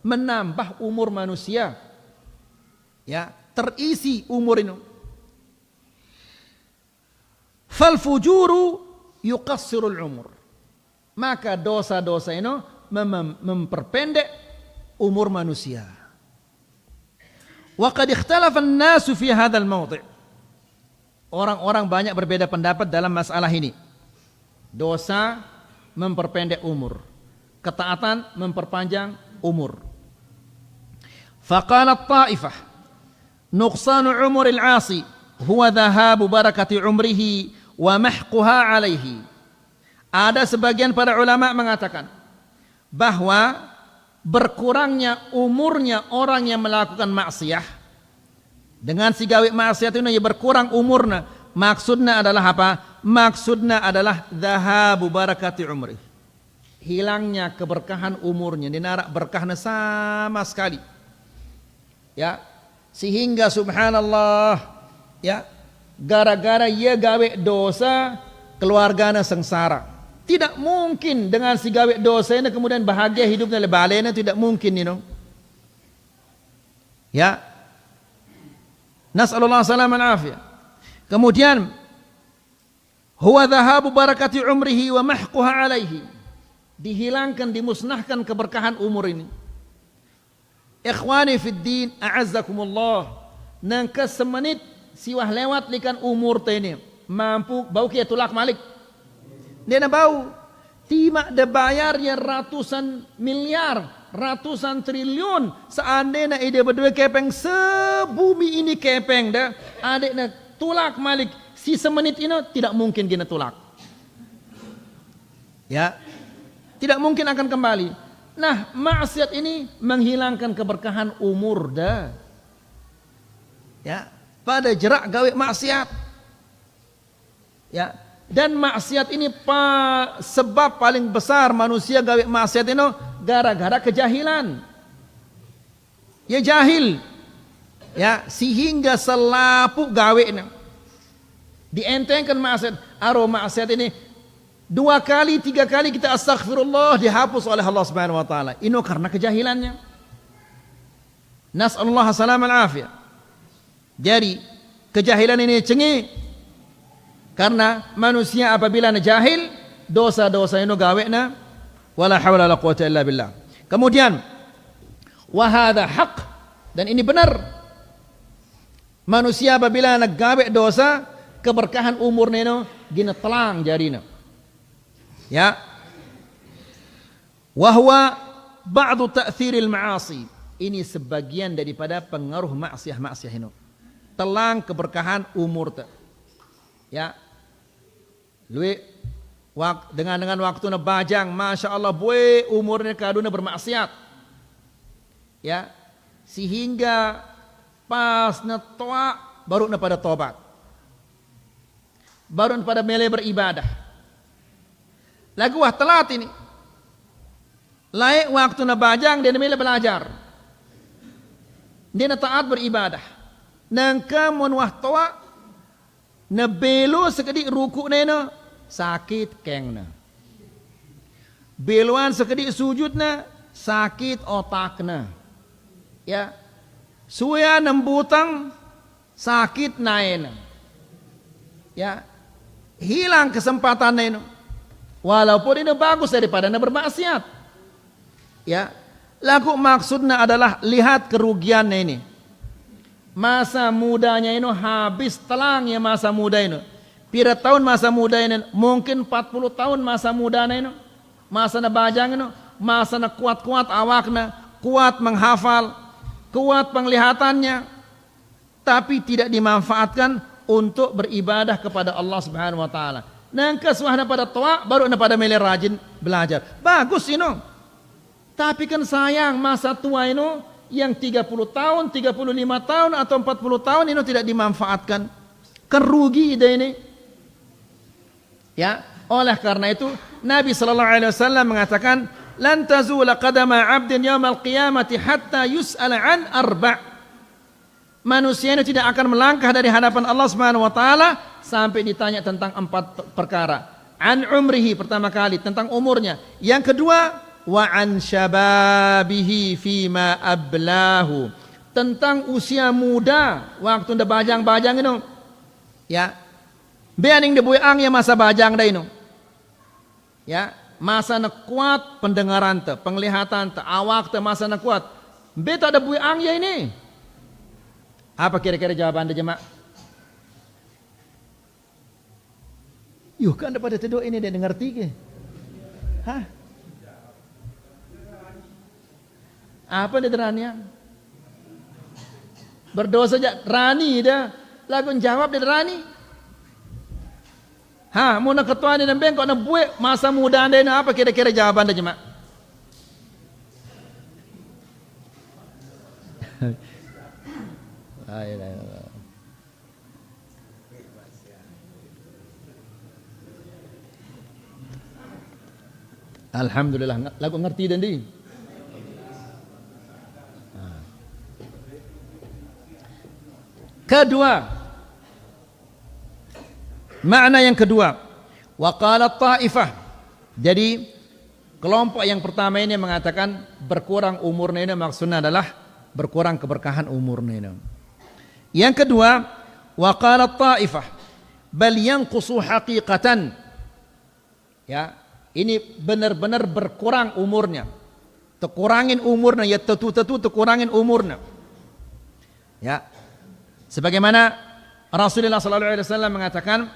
menambah umur manusia. Ya, terisi umur ini. Fal fujuru yuqassirul umur. Maka dosa-dosa ini memperpendek umur manusia. Wa qad ikhtalafa an-nasu fi hadzal mawdi'. Orang-orang banyak berbeda pendapat dalam masalah ini. Dosa memperpendek umur, ketaatan memperpanjang umur. Faqalat ta'ifah nuqsanu umuril 'asi huwa dhahabu barakati umrihi wa mahquha 'alaihi. Ada sebagian para ulama mengatakan bahwa berkurangnya umurnya orang yang melakukan maksiat dengan si gawe maksiat itu ya berkurang umurnya. Maksudnya adalah apa? Maksudnya adalah dhahabu barakati umri. Hilangnya keberkahan umurnya, dinarak berkahnya sama sekali. Ya, sehingga subhanallah, ya, gara-gara ia gawe dosa keluarganya sengsara. Tidak mungkin dengan si gawe dosa ini kemudian bahagia hidupnya lebalena, tidak mungkin ini. Ya. Nas'alullah salaman afiyah. Kemudian huwa dhahabu barakati umrihi wa mahquha alaihi. Dihilangkan, dimusnahkan keberkahan umur ini. Ikhwani fid din, a'azzakumullah. Nangka semenit siwah lewat likan umur ini mampu bau kia tulak malik. Dia na bau. Tima de bayarnya ratusan miliar, ratusan triliun. Seandainya ide berdua kepeng sebumi ini kepeng dah. Adik na tulak malik. Si semenit ini tidak mungkin gina tulak. Ya, tidak mungkin akan kembali. Nah, maksiat ini menghilangkan keberkahan umur dah. Ya, pada jerak gawe maksiat. Ya, dan maksiat ini sebab paling besar manusia gawe maksiat ini gara-gara kejahilan. Ya jahil. Ya, sehingga selapuk gawe ini. Dientengkan maksiat, maksiat ini 2 kali 3 kali kita astaghfirullah dihapus oleh Allah Subhanahu wa taala. Ini karena kejahilannya. Nas'alullah salaman afiyah. Jadi kejahilan ini cengi karena manusia apabila jahil dosa-dosa ini gawena wala haula wala quwata illa billah. Kemudian wa hadha haq, dan ini benar. Manusia apabila gawe dosa keberkahan umurnya itu gina telang jarina. Ya. Wa huwa ba'du ta'thiril ma'asi. Ini sebagian daripada pengaruh maksiat-maksiat ini. Telang keberkahan umur te. Ya. Lui dengan waktu na bajang, masya Allah boy umurnya kaduna bermaksiat. Ya. Sehingga pas na toa baru na pada tobat. Baru na pada mele beribadah. Lagu wah telat ini. Laik waktu na bajang dia mele belajar. Dia na taat beribadah. Nangka mon wah toa na belo sekedi ruku na sakit keng na. Beluan sekedi sujud na sakit otak na. Ya. Suya nembutang sakit naena. Ya. Hilang kesempatan na. Walaupun ini bagus daripada na bermaksiat. Ya. Lagu maksudnya adalah lihat kerugiannya ini. Masa mudanya ini habis telang ya masa muda ini. Pira tahun masa muda ini, mungkin 40 tahun masa mudanya ini. Masa na bajang ini, masa na kuat-kuat awakna, kuat menghafal, kuat penglihatannya, tapi tidak dimanfaatkan untuk beribadah kepada Allah Subhanahu wa taala. Nangka suahna pada tua baru na pada mele rajin belajar. Bagus ini. Tapi kan sayang masa tua ini yang 30 tahun, 35 tahun atau 40 tahun ini tidak dimanfaatkan. Kerugi ide ini. Ya, oleh karena itu Nabi sallallahu alaihi wasallam mengatakan, "Lan tazula qadama 'abdin yaumil qiyamati hatta yus'ala 'an arba'." Manusia ini tidak akan melangkah dari hadapan Allah Subhanahu wa taala sampai ditanya tentang 4 perkara. An umrihi pertama kali tentang umurnya. Yang kedua, wa an syababihi fima ablahu, tentang usia muda waktu nda bajang-bajang ini. Ya. Beaning de buang ya masa bajang dah ini. Ya, masa na kuat pendengaran te, penglihatan te, awak te masa na kuat. Beta ada buang ya ini. Apa kira-kira jawaban de jemaah? Yuh kan daripada teduk ini dia ngerti ke? Hah? Apa dia teranian? Berdosa saja rani dia. Lagu jawab dia rani. Ha, mau nak ketua ni nembeng kau nak buat masa muda anda ni apa kira-kira jawaban dia cuma? Alhamdulillah, lagu ngerti dan di. Kedua, makna yang kedua, waqala ta'ifah. Jadi kelompok yang pertama ini mengatakan berkurang umurnya ini maksudnya adalah berkurang keberkahan umurnya ini. Yang kedua, waqala ta'ifah bal yanqusu haqiqatan. Ya, ini benar-benar berkurang umurnya. Terkurangin umurnya, ya tentu terkurangin umurnya. Ya. Sebagaimana Rasulullah sallallahu alaihi wasallam mengatakan,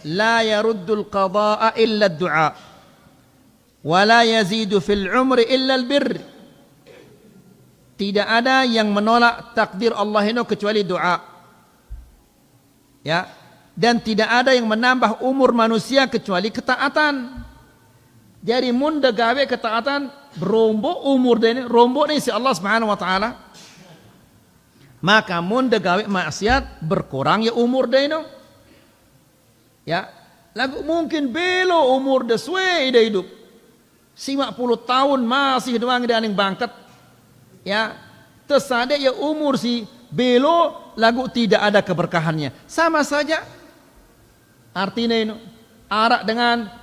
la yaruddul qada'a illa ad-du'a wa la yazidu fil umri illa al-birr. Tidak ada yang menolak takdir Allah ini kecuali doa. Ya, dan tidak ada yang menambah umur manusia kecuali ketaatan. Jadi munda gawe ketaatan berombok umur dia ini, rombok ni si Allah Subhanahu wa taala. Maka munda gawe maksiat berkurang ya umur dia ini. Ya, lagu mungkin belo umur dia suwe dia hidup. 50 tahun masih doang dia aning bangkat. Ya, tersadek ya umur si belo lagu tidak ada keberkahannya. Sama saja artinya ini arak dengan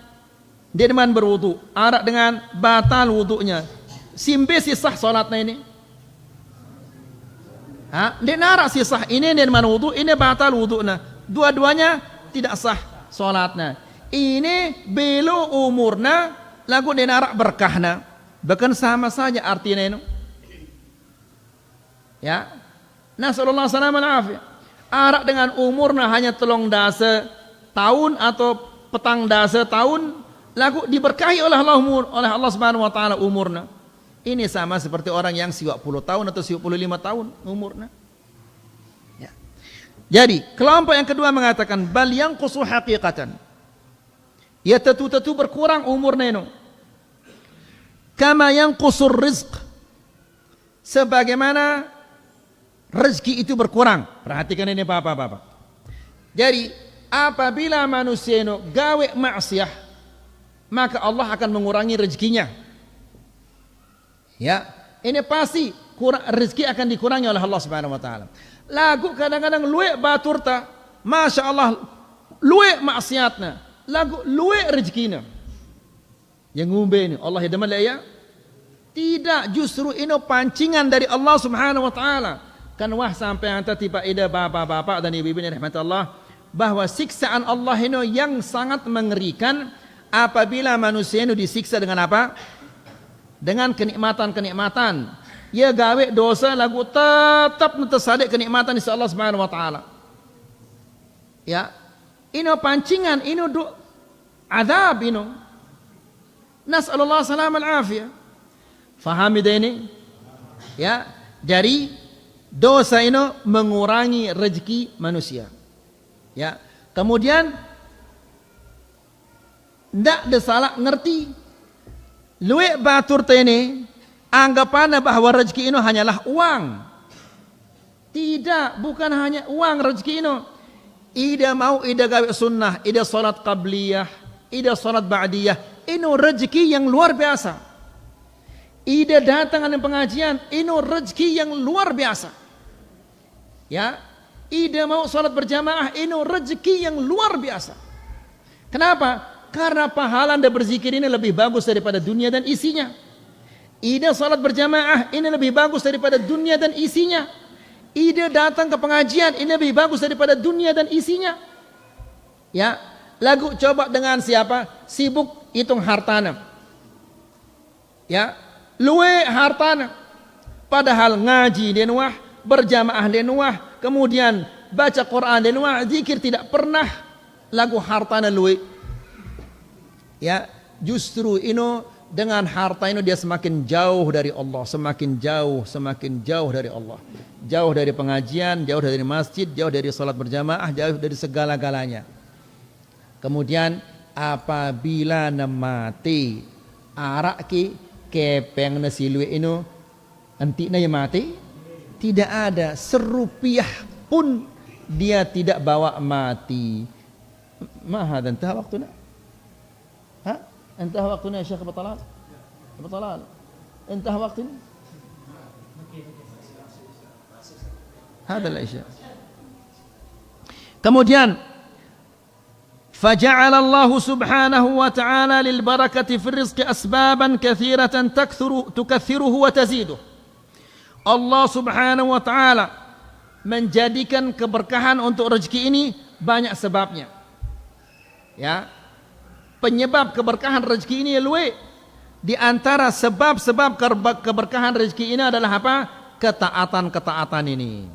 dia deman berwudu, arak dengan batal wudunya. Simbe sisah salatnya ini. Ha, dia narak sisah ini dia deman wudu, ini batal wudunya. Dua-duanya tidak sah salatnya. Ini belo umurna lagu dia narak berkahna. Bahkan sama saja artinya ini. Ya. Nasallallahu alaihi wasallam. Arak dengan umurna hanya telung dasa tahun atau petang dasa tahun lagu diberkahi oleh Allah Subhanahu wa taala umurna. Ini sama seperti orang yang 10 tahun atau 55 tahun umurna. Ya. Jadi, kelompok yang kedua mengatakan bal yanqusu haqiqatan. Ya tentu berkurang umurnya itu. Kama yanqusur rizq. Sebagaimana rezeki itu berkurang. Perhatikan ini Bapak-bapak. Jadi, apabila manusia itu gawe maksiat, maka Allah akan mengurangi rezekinya. Ya, ini pasti rezeki akan dikurangi oleh Allah Subhanahu wa taala. Lagu kadang-kadang luwe baturta, Masya Allah, luwe maksiatna, lagu luwe rezekina. Yang ngumbe ini Allah hidaman ya. Tidak, justru ini pancingan dari Allah Subhanahu wa taala. Kan wah sampai anta tiba ida bapak-bapak dan ibu-ibu yang rahmat Allah bahwa siksaan Allah ini yang sangat mengerikan apabila manusia itu disiksa dengan apa? Dengan kenikmatan-kenikmatan. Ya gawe dosa lagu tetap tersadek kenikmatan di Allah Subhanahu wa taala. Ya. Ini pancingan, ini azab ini. Nasallallahu salam al-afiyah. Fahami ini? Ya, dari dosa ini mengurangi rezeki manusia. Ya. Kemudian ndak ada salah ngerti. Luwe batur ini anggapannya bahwa rezeki ini hanyalah uang. Tidak, bukan hanya uang rezeki ini. Ida mau ida gawe sunnah, ida salat qabliyah, ida salat ba'diyah. Ini rezeki yang luar biasa. Ida datang dengan pengajian, ini rezeki yang luar biasa. Ya, ida mau salat berjamaah, ini rezeki yang luar biasa. Kenapa? Karena pahala anda berzikir ini lebih bagus daripada dunia dan isinya. Ida salat berjamaah ini lebih bagus daripada dunia dan isinya. Ida datang ke pengajian ini lebih bagus daripada dunia dan isinya. Ya, lagu coba dengan siapa? Sibuk hitung hartana. Ya, luwe hartana. Padahal ngaji dia nuah, berjamaah dia nuah, kemudian baca Quran dia nuah, zikir tidak pernah lagu hartana luwe. Ya, justru ini dengan harta ini dia semakin jauh dari Allah, semakin jauh dari Allah. Jauh dari pengajian, jauh dari masjid, jauh dari salat berjamaah, jauh dari segala-galanya. Kemudian apabila mati arak ki kepeng nasi luwek ini anti na mati, tidak ada serupiah pun dia tidak bawa mati. Ma hada entah waktunya. Ha? Entah waktunya Syekh Abu Talal. Abu Talal. Entah waktunya. Hada al-isya. Kemudian فجعل الله سبحانه وتعالى للبركة في الرزق أسبابا كثيرة تكثره وتزيده. Allah subhanahu wa ta'ala menjadikan keberkahan untuk rezeki ini banyak sebabnya. Ya, penyebab keberkahan rezeki ini luwe. Di antara sebab-sebab keberkahan rezeki ini adalah apa? Ketaatan ini.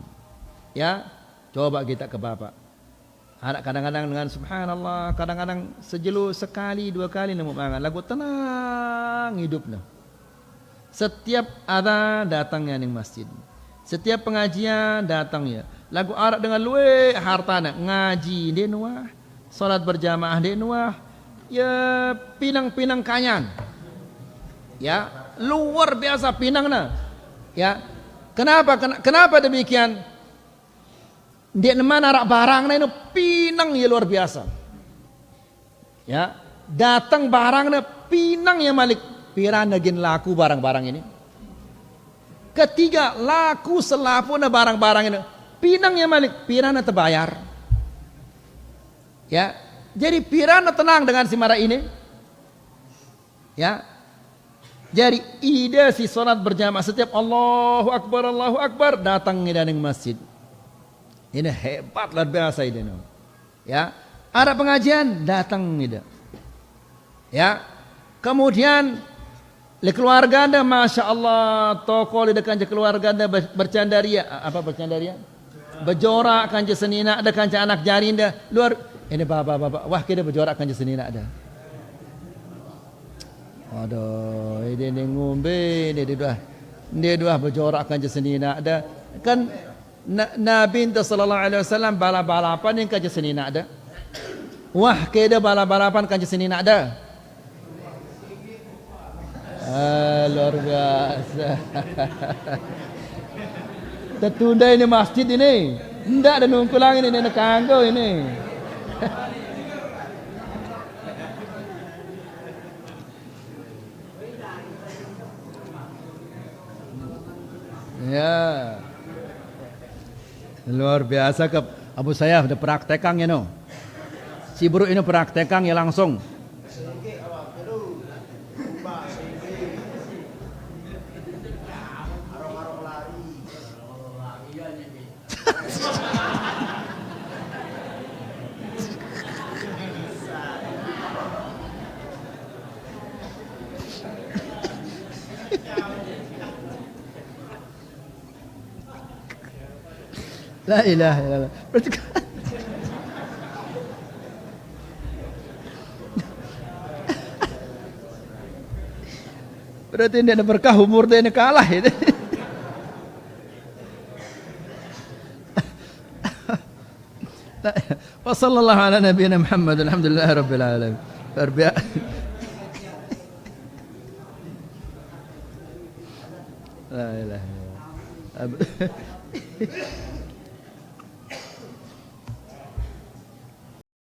Ya, coba kita ke Bapak. Ada kadang-kadang dengan subhanallah, kadang-kadang sejelu sekali dua kali nemu makan lagu tenang hidupnya. Setiap ada datangnya ning masjid. Setiap pengajian datangnya. Lagu arak dengan luwe hartana ngaji dia nuah, salat berjamaah dia nuah. Ya pinang-pinang kanyan. Ya, luar biasa pinangna. Ya. Kenapa demikian? Dia mana arak barangnya itu pinang ya luar biasa. Ya, datang barangnya pinang ya malik. Pirana gin laku barang-barang ini. Ketiga, laku selapuna barang-barang ini. Pinang ya malik, pirana terbayar. Ya, jadi pirana tenang dengan si mara ini. Ya, jadi ide si salat berjamaah setiap Allahu Akbar datang dari masjid. Ini hebat luar biasa ini. Ya, ada pengajian datang ini. Ya, kemudian le keluarga anda, masya Allah, toko di dekat keluarga anda bercandaria, apa bercandaria? Berjorak kanca senina ada kanca anak jari anda luar. Ini bapak, wah kita berjorak kanca senina ada. Aduh, ini ngombe, ini dua berjorak kanca senina ada kan. Nabi sallallahu alaihi wasallam balapan yang kanca senina ada. Wah, keda balapan kanca senina ada. Luar biasa. Tertunda ini masjid ini. Ndak ada nungkulang ini kanggo ini. Ya. Luar biasa ke Abu Sayyaf ada praktekan ya no. Si bro ini praktekan ya langsung. La ilaha illallah. Berarti ini ada berkah umur dia ini kalah itu. Wa sallallahu ala nabiyina Muhammad alhamdulillah rabbil alamin. La ilaha illallah.